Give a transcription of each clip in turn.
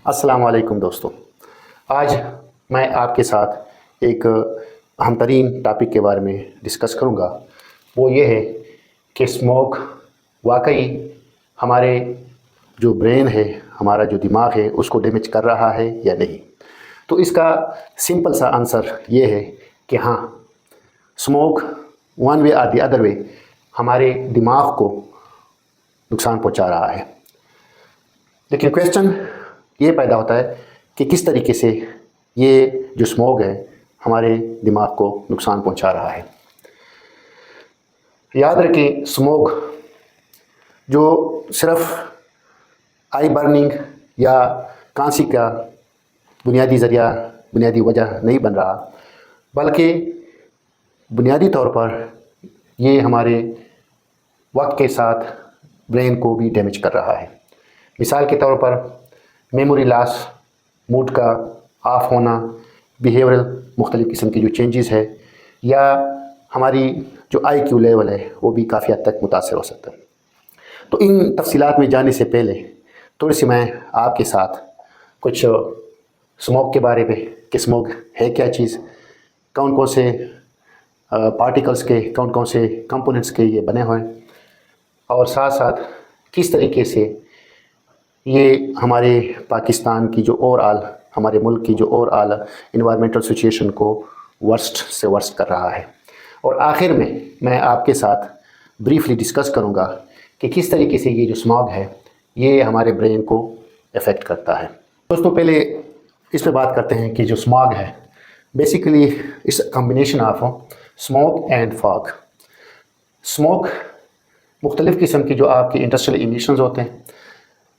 السلام علیکم دوستو، آج میں آپ کے ساتھ ایک اہم ترین ٹاپک کے بارے میں ڈسکس کروں گا۔ وہ یہ ہے کہ اسموک واقعی ہمارے جو برین ہے، ہمارا جو دماغ ہے، اس کو ڈیمیج کر رہا ہے یا نہیں۔ تو اس کا سمپل سا آنسر یہ ہے کہ ہاں، اسموک ون وے اور دی ادر وے ہمارے دماغ کو نقصان پہنچا رہا ہے۔ لیکن کویسچن یہ پیدا ہوتا ہے کہ کس طریقے سے یہ جو اسموک ہے ہمارے دماغ کو نقصان پہنچا رہا ہے۔ یاد رکھیں، اسموک جو صرف آئی برننگ یا کانسی کا بنیادی ذریعہ، بنیادی وجہ نہیں بن رہا، بلکہ بنیادی طور پر یہ ہمارے وقت کے ساتھ برین کو بھی ڈیمیج کر رہا ہے۔ مثال کے طور پر میموری لاس، موڈ کا آف ہونا، بیہیورل مختلف قسم کی جو چینجز ہے، یا ہماری جو آئی کیو لیول ہے وہ بھی کافی حد تک متاثر ہو سکتا ہے۔ تو ان تفصیلات میں جانے سے پہلے تھوڑی سی میں آپ کے ساتھ کچھ اسموک کے بارے میں کہ اسموک ہے کیا چیز، کون کون سے پارٹیکلز کے، کون کون سے کمپوننٹس کے یہ بنے ہوئے ہیں، اور ساتھ ساتھ کس طریقے سے یہ ہمارے پاکستان کی جو ہمارے ملک کی جو انوائرمنٹل سچویشن کو ورسٹ سے ورسٹ کر رہا ہے۔ اور آخر میں آپ کے ساتھ بریفلی ڈسکس کروں گا کہ کس طریقے سے یہ جو اسموک ہے یہ ہمارے برین کو افیکٹ کرتا ہے۔ دوستوں، پہلے اس پہ بات کرتے ہیں کہ جو اسموک ہے بیسیکلی اس combination of smoke and fog. Smoke مختلف قسم کی جو آپ کی انڈسٹریل ایمیشنز ہوتے ہیں،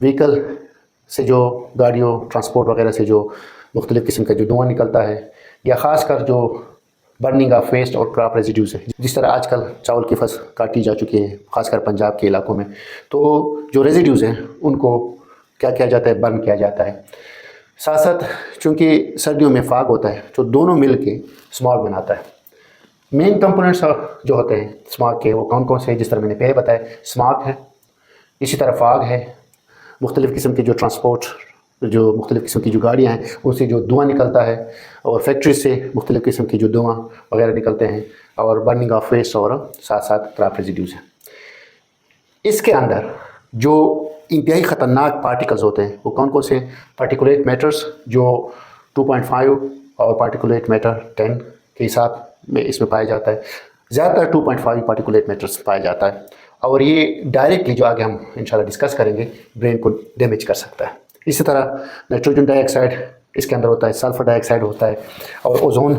وہیکل سے جو گاڑیوں، ٹرانسپورٹ وغیرہ سے جو مختلف قسم کا جو دھواں نکلتا ہے، یا خاص کر جو برننگ آف ویسٹ اور کراپ ریزیڈیوز ہے، جس طرح آج کل چاول کی فصل کاٹی جا چکی ہے خاص کر پنجاب کے علاقوں میں، تو جو ریزیڈیوز ہیں ان کو کیا کیا جاتا ہے، برن کیا جاتا ہے۔ ساتھ ساتھ چونکہ سردیوں میں فاگ ہوتا ہے جو دونوں مل کے اسموک بناتا ہے۔ مین کمپوننٹس جو ہوتے ہیں اسموک کے وہ کون کون سے ہیں؟ جس طرح میں نے پہلے بتایا، اسموک ہے، اسی طرح فاگ ہے، مختلف قسم کے جو ٹرانسپورٹ، جو مختلف قسم کی جو گاڑیاں ہیں ان سے جو دھواں نکلتا ہے، اور فیکٹریز سے مختلف قسم کی جو دھواں وغیرہ نکلتے ہیں، اور برننگ آف ویسٹ، اور ساتھ ساتھ کراپ ریزیڈیوز ہیں۔ اس کے اندر جو انتہائی خطرناک پارٹیکلز ہوتے ہیں وہ کون کون سے؟ پارٹیکولیٹ میٹرز جو 2.5 اور پارٹیکولیٹ میٹر 10 کے حساب میں اس میں پایا جاتا ہے۔ زیادہ تر 2.5 پارٹیکولیٹ میٹرز پایا جاتا ہے، اور یہ ڈائریکٹلی جو آگے ہم انشاءاللہ ڈسکس کریں گے برین کو ڈیمیج کر سکتا ہے۔ اسی طرح نائٹروجن ڈائی آکسائڈ اس کے اندر ہوتا ہے، سلفر ڈائی آکسائڈ ہوتا ہے، اور اوزون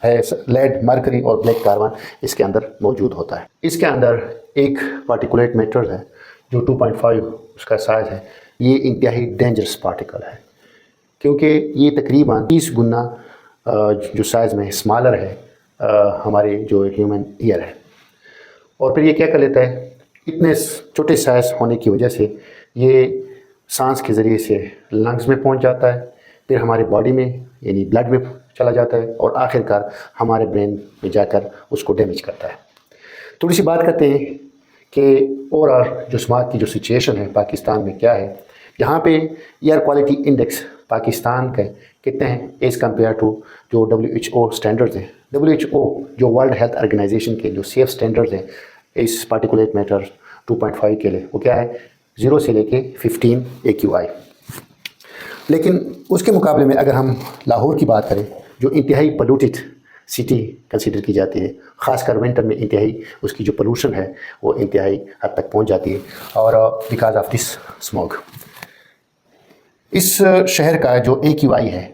ہے، لیڈ، مرکری اور بلیک کاربن اس کے اندر موجود ہوتا ہے۔ اس کے اندر ایک پارٹیکولیٹ میٹر ہے جو 2.5 اس کا سائز ہے، یہ انتہائی ڈینجرس پارٹیکل ہے، کیونکہ یہ تقریباً 30 گنا جو سائز میں اسمالر ہے ہمارے جو ہیومن ایئر ہے۔ اور پھر یہ کیا کر لیتا ہے، اتنے چھوٹے سائز ہونے کی وجہ سے یہ سانس کے ذریعے سے لنگز میں پہنچ جاتا ہے، پھر ہمارے باڈی میں یعنی بلڈ میں چلا جاتا ہے، اور آخر کار ہمارے برین میں جا کر اس کو ڈیمیج کرتا ہے۔ تھوڑی سی بات کرتے ہیں کہ اور جو اسموک کی جو سچویشن ہے پاکستان میں کیا ہے۔ یہاں پہ ایئر کوالٹی انڈیکس پاکستان کے کتنے ہیں ایز کمپیئر ٹو جو WHO اسٹینڈرڈز ہیں۔ WHO جو ورلڈ ہیلتھ آرگنائزیشن کے جو سیف اسٹینڈرڈز ہیں اس پارٹیکولیٹ میٹر 2.5 کے لیے، وہ کیا ہے، 0 سے لے کے 15 AQI۔ لیکن اس کے مقابلے میں اگر ہم لاہور کی بات کریں جو انتہائی پولوٹیڈ سٹی کنسیڈر کی جاتی ہے، خاص کر ونٹر میں انتہائی اس کی جو پولوشن ہے وہ انتہائی حد تک پہنچ جاتی ہے، اور بیکاز آف دس اسموک۔ اس شہر کا جو AQI ہے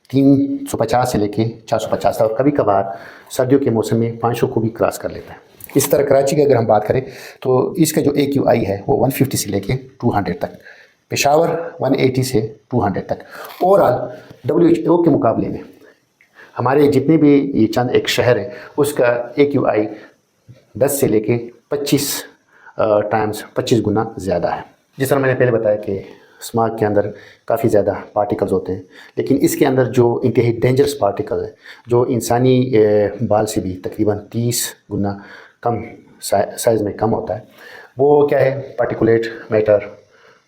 350 سے لے کے 450 تک، اور کبھی کبھار سردیوں کے موسم میں 500 کو بھی کراس کر لیتا ہے۔ اس طرح کراچی کی اگر ہم بات کریں تو اس کا جو AQI ہے وہ 150 سے لے کے 200 تک، پشاور 180 سے 200 تک۔ WHO کے مقابلے میں ہمارے جتنے بھی یہ چند ایک شہر ہے اس کا AQI 10 سے لے کے 25 گنا زیادہ ہے۔ جس طرح میں نے پہلے بتایا کہ اسموک کے اندر کافی زیادہ پارٹیکلز ہوتے ہیں، لیکن اس کے اندر جو انتہائی ڈینجرس پارٹیکل ہے جو انسانی بال سے بھی تقریباً 30 گنا کم سائز میں کم ہوتا ہے، وہ کیا ہے، پارٹیکولیٹ میٹر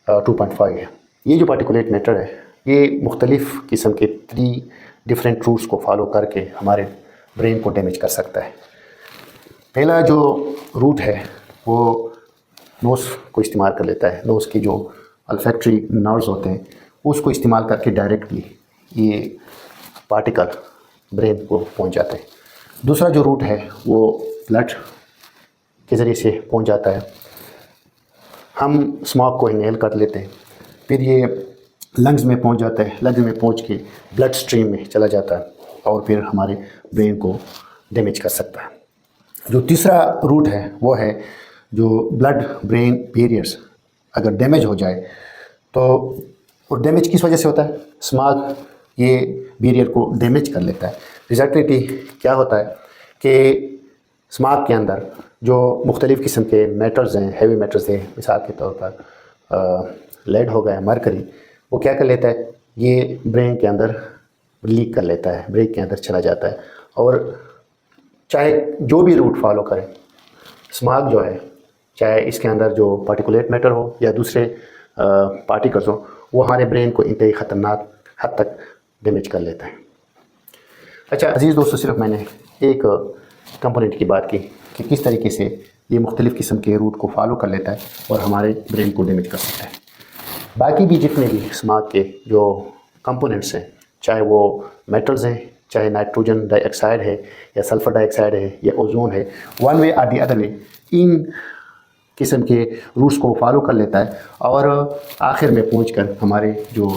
2.5 ہے۔ یہ جو پارٹیکولیٹ میٹر ہے یہ مختلف قسم کے 3 ڈفرینٹ روٹس کو فالو کر کے ہمارے برین کو ڈیمیج کر سکتا ہے۔ پہلا جو روٹ ہے وہ نوز کو استعمال کر لیتا ہے، نوز کی جو الفیکٹری نروز ہوتے ہیں اس کو استعمال کر کے ڈائریکٹلی یہ پارٹیکل برین کو پہنچ جاتے ہیں۔ دوسرا جو روٹ ہے وہ بلڈ کے ذریعے سے پہنچ جاتا ہے، ہم اسموک کو انہیل کر لیتے ہیں، پھر یہ لنگز میں پہنچ جاتا ہے، لنگز میں پہنچ کے بلڈ سٹریم میں چلا جاتا ہے اور پھر ہمارے برین کو ڈیمیج کر سکتا ہے۔ جو تیسرا روٹ ہے وہ ہے جو بلڈ برین بیریئرز اگر ڈیمیج ہو جائے تو، اور ڈیمیج کس وجہ سے ہوتا ہے؟ اسموک یہ بیریئر کو ڈیمیج کر لیتا ہے۔ ریزلٹنٹلی کیا ہوتا ہے کہ اسموک کے اندر جو مختلف قسم کے میٹلز ہیں، ہیوی میٹلز ہیں، مثال کے طور پر لیڈ ہو گیا، مرکری، وہ کیا کر لیتا ہے؟ یہ برین کے اندر لیک کر لیتا ہے، برین کے اندر چلا جاتا ہے، اور چاہے جو بھی روٹ فالو کرے اسموک جو ہے، چاہے اس کے اندر جو پارٹیکولیٹ میٹر ہو یا دوسرے پارٹیکلز ہوں، وہ ہمارے برین کو انتہائی خطرناک حد تک ڈیمیج کر لیتا ہے۔ اچھا عزیز دوستو، صرف میں نے ایک کمپوننٹ کی بات کی کہ کس طریقے سے یہ مختلف قسم کے روٹ کو فالو کر لیتا ہے اور ہمارے برین کو ڈیمیج کر سکتا ہے۔ باقی بھی جتنے بھی اسموک کے جو کمپوننٹس ہیں، چاہے وہ میٹلز ہیں، چاہے نائٹروجن ڈائی آکسائڈ ہے یا سلفر ڈائی آکسائڈ ہے یا اوزون ہے، ون وے اور دی ادر وے ان قسم کے روٹس کو فالو کر لیتا ہے اور آخر میں پہنچ کر ہمارے جو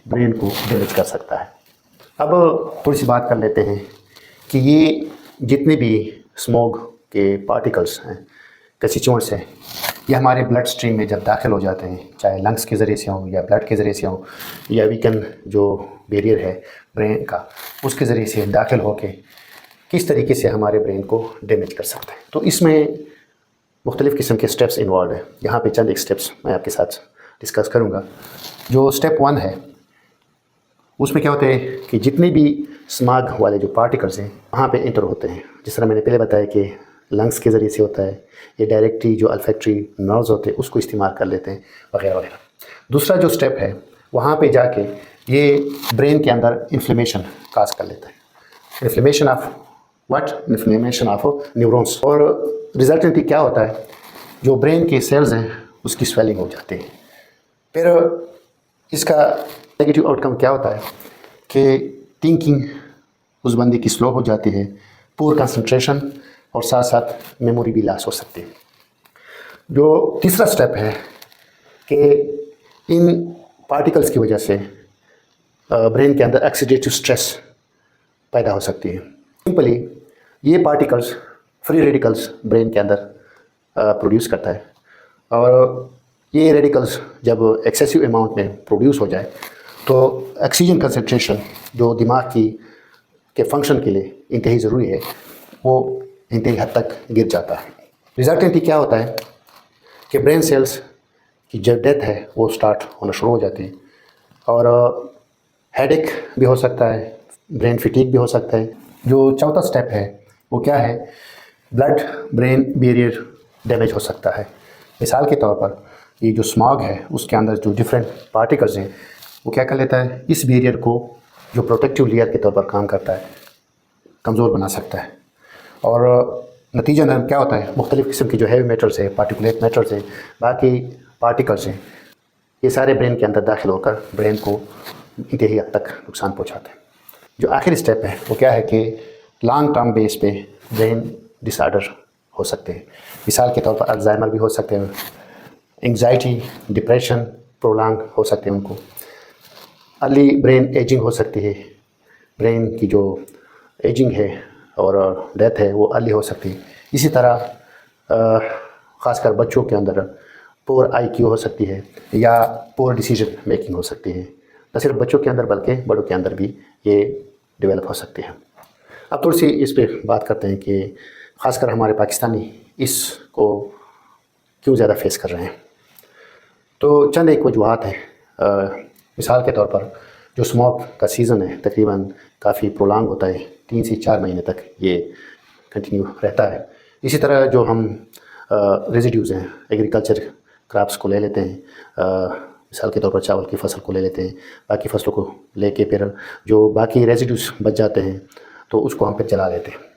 برین کو ڈیمیج کر سکتا ہے۔ اب تھوڑی سی بات کر لیتے ہیں کہ یہ جتنے بھی اسموک کے پارٹیکلس ہیں، کنسٹیچوئنٹس ہیں، یہ ہمارے بلڈ سٹریم میں جب داخل ہو جاتے ہیں، چاہے لنگس کے ذریعے سے ہوں یا بلڈ کے ذریعے سے ہوں یا ویکن جو بیریئر ہے برین کا اس کے ذریعے سے داخل ہو کے کس طریقے سے ہمارے برین کو ڈیمیج کر سکتا ہے۔ تو اس میں مختلف قسم کے سٹیپس انوالوڈ ہیں، یہاں پہ چند ایک سٹیپس میں آپ کے ساتھ ڈسکس کروں گا۔ جو سٹیپ 1 ہے اس میں کیا ہوتا ہے کہ جتنے بھی اسموک والے جو پارٹیکلز ہیں وہاں پہ انٹر ہوتے ہیں، جس طرح میں نے پہلے بتایا کہ لنگس کے ذریعے سے ہوتا ہے، یہ ڈائریکٹلی جو الفیکٹری نروز ہوتے ہیں اس کو استعمال کر لیتے ہیں وغیرہ وغیرہ۔ دوسرا جو سٹیپ ہے وہاں پہ جا کے یہ برین کے اندر انفلیمیشن کاز کر لیتا ہے، inflammation of what? Inflammation of neurons, اور ریزلٹنٹلی کیا ہوتا ہے؟ جو برین کے سیلز ہیں اس کی سویلنگ ہو جاتی ہے۔ پھر اس کا نیگیٹو آؤٹ کم کیا ہوتا ہے کہ تھنکنگ اس بندے کی سلو ہو جاتی ہے، پور کنسنٹریشن، اور ساتھ ساتھ میموری بھی لاس ہو سکتی ہے۔ جو تیسرا سٹیپ ہے کہ ان پارٹیکلز کی وجہ سے برین کے اندر آکسیڈیٹو سٹریس پیدا ہو سکتی ہے۔ سمپلی یہ پارٹیکلز فری ریڈیکلز برین کے اندر پروڈیوس کرتا ہے، اور یہ ریڈیکلز جب ایکسیسو اماؤنٹ میں پروڈیوس ہو جائے تو آکسیجن کنسنٹریشن جو دماغ کے فنکشن کے لیے انتہائی ضروری ہے وہ انتہائی حد تک گر جاتا ہے۔ ریزلٹنٹلی کیا ہوتا ہے کہ برین سیلز کی جو ڈیتھ ہے وہ سٹارٹ ہونا شروع ہو جاتی ہے، اور ہیڈ ایک بھی ہو سکتا ہے، برین فٹیگ بھی ہو سکتا ہے۔ جو چوتھا سٹیپ ہے وہ کیا ہے؟ بلڈ برین بیریئر ڈیمیج ہو سکتا ہے۔ مثال کے طور پر یہ جو اسموک ہے اس کے اندر جو ڈفرینٹ پارٹیکلز ہیں وہ کیا کر لیتا ہے؟ اس بیریئر کو جو پروٹیکٹیو لیئر کے طور پر کام کرتا ہے کمزور بنا سکتا ہے، اور نتیجہ کیا ہوتا ہے؟ مختلف قسم کی جو ہیوی میٹلز ہیں، پارٹیکولیٹ میٹلز ہیں، باقی پارٹیکلز ہیں، یہ سارے برین کے اندر داخل ہو کر برین کو انتہائی حد تک نقصان پہنچاتے ہیں۔ جو آخری سٹیپ ہے وہ کیا ہے کہ لانگ ٹرم بیس پہ برین ڈس آرڈر ہو سکتے ہیں، مثال کے طور پر الزائمر بھی ہو سکتے ہیں، انگزائٹی، ڈپریشن پرولانگ ہو سکتے ہیں ان کو، ارلی برین ایجنگ ہو سکتی ہے، برین کی جو ایجنگ ہے اور ڈیتھ ہے وہ ارلی ہو سکتی ہے۔ اسی طرح خاص کر بچوں کے اندر پور آئی کیو ہو سکتی ہے یا پور ڈیسیژن میکنگ ہو سکتی ہے، نہ صرف بچوں کے اندر بلکہ بڑوں کے اندر بھی یہ ڈیولپ ہو سکتے ہیں۔ اب تھوڑی سی اس پہ بات کرتے ہیں کہ خاص کر ہمارے پاکستانی اس کو کیوں زیادہ فیس کر رہے ہیں۔ تو چند ایک وجوہات ہیں، مثال کے طور پر جو اسموک کا سیزن ہے تقریباً کافی پرولانگ ہوتا ہے، 3 سے 4 مہینے تک یہ کنٹینیو رہتا ہے۔ اسی طرح جو ہم ریزیڈیوز ہیں ایگریکلچر کراپس کو لے لیتے ہیں، مثال کے طور پر چاول کی فصل کو لے لیتے ہیں، باقی فصلوں کو لے کے پھر جو باقی ریزیڈوز بچ جاتے ہیں تو اس کو ہم پھر جلا دیتے ہیں۔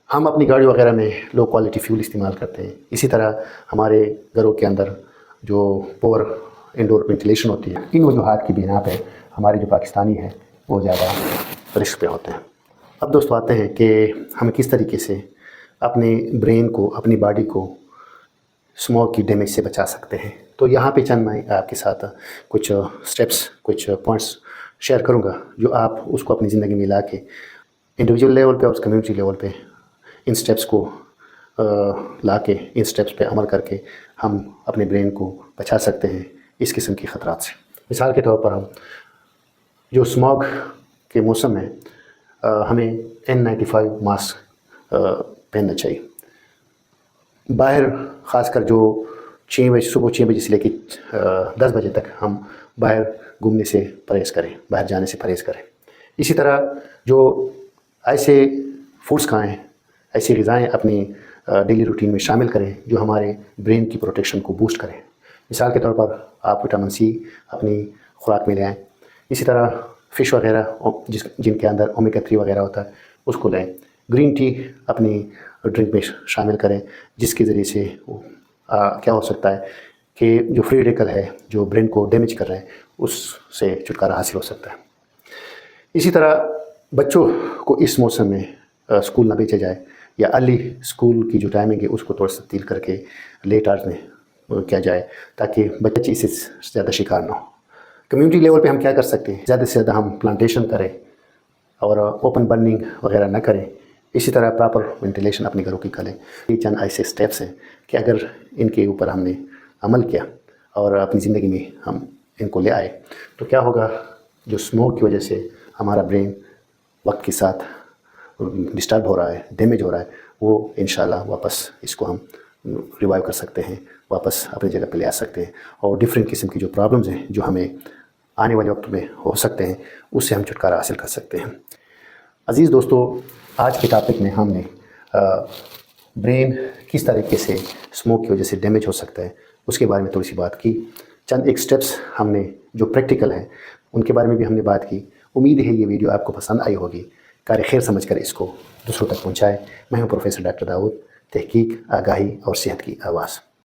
ہم اپنی گاڑی وغیرہ میں لو کوالٹی فیول استعمال کرتے ہیں۔ اسی طرح ہمارے گھروں کے اندر جو پور انڈور وینٹیلیشن ہوتی ہے، ان وجوہات کی بنا پہ ہمارے جو پاکستانی ہیں وہ زیادہ رسک پہ ہوتے ہیں۔ اب دوستو آتے ہیں کہ ہم کس طریقے سے اپنے برین کو، اپنی باڈی کو اسموک کی ڈیمیج سے بچا سکتے ہیں۔ تو یہاں پہ چند میں آپ کے ساتھ کچھ سٹیپس، کچھ پوائنٹس شیئر کروں گا جو آپ اس کو اپنی زندگی میں لا کے انڈیویجول لیول پہ اور کمیونٹی لیول پہ ان سٹیپس کو لا کے، ان سٹیپس پہ عمل کر کے ہم اپنے برین کو بچا سکتے ہیں اس قسم کی خطرات سے۔ مثال کے طور پر ہم جو اسموک کے موسم میں ہمیں N95 ماسک پہننا چاہیے۔ باہر خاص کر جو 6 بجے، صبح 6 بجے سے لے کے 10 بجے تک ہم باہر گھومنے سے پرہیز کریں، باہر جانے سے پرہیز کریں۔ اسی طرح جو ایسے فوڈس کھائیں، ایسی غذائیں اپنی ڈیلی روٹین میں شامل کریں جو ہمارے برین کی پروٹیکشن کو بوسٹ کریں۔ مثال کے طور پر آپ وٹامن سی اپنی خوراک میں لے آئیں۔ اسی طرح فش وغیرہ جن کے اندر اومیگا 3 وغیرہ ہوتا ہے اس کو لیں۔ گرین ٹی اپنی ڈرنک میں شامل کریں، جس کے ذریعے سے کیا ہو سکتا ہے کہ جو فری ریڈیکل ہے جو برین کو ڈیمیج کر رہے ہیں اس سے چھٹکارا حاصل ہو سکتا ہے۔ اسی طرح بچوں کو اس موسم میں اسکول نہ بھیجا جائے، یا ارلی اسکول کی جو ٹائمنگ ہے اس کو تھوڑا سا تبدیل کر کے لیٹ آورز میں کیا جائے تاکہ بچے اس سے زیادہ شکار نہ ہو۔ کمیونٹی لیول پہ ہم کیا کر سکتے ہیں؟ زیادہ سے زیادہ ہم پلانٹیشن کریں اور اوپن برننگ وغیرہ نہ کریں۔ اسی طرح پراپر وینٹیلیشن اپنے گھروں کی کریں۔ یہ چند ایسے سٹیپس ہیں کہ اگر ان کے اوپر ہم نے عمل کیا اور اپنی زندگی میں ہم ان کو لے آئے تو کیا ہوگا، جو اسموک کی وجہ سے ہمارا برین وقت کے ساتھ ڈسٹرب ہو رہا ہے، ڈیمیج ہو رہا ہے، وہ انشاءاللہ واپس اس کو ہم ریوائیو کر سکتے ہیں، واپس اپنی جگہ پہ لے آ سکتے ہیں، اور ڈفرینٹ قسم کی جو پرابلمز ہیں جو ہمیں آنے والے وقت میں ہو سکتے ہیں اس سے ہم چھٹکارا حاصل کر سکتے ہیں۔ عزیز دوستو، آج کے ٹاپک میں ہم نے برین کس طریقے سے اسموک کی وجہ سے ڈیمیج ہو سکتا ہے اس کے بارے میں تھوڑی سی بات کی۔ چند ایک سٹیپس ہم نے جو پریکٹیکل ہیں ان کے بارے میں بھی ہم نے بات کی۔ امید ہے یہ ویڈیو آپ کو پسند آئی ہوگی۔ کار خیر سمجھ کر اس کو دوسروں تک پہنچائے۔ میں ہوں پروفیسر ڈاکٹر داؤد، تحقیق، آگاہی اور صحت کی آواز۔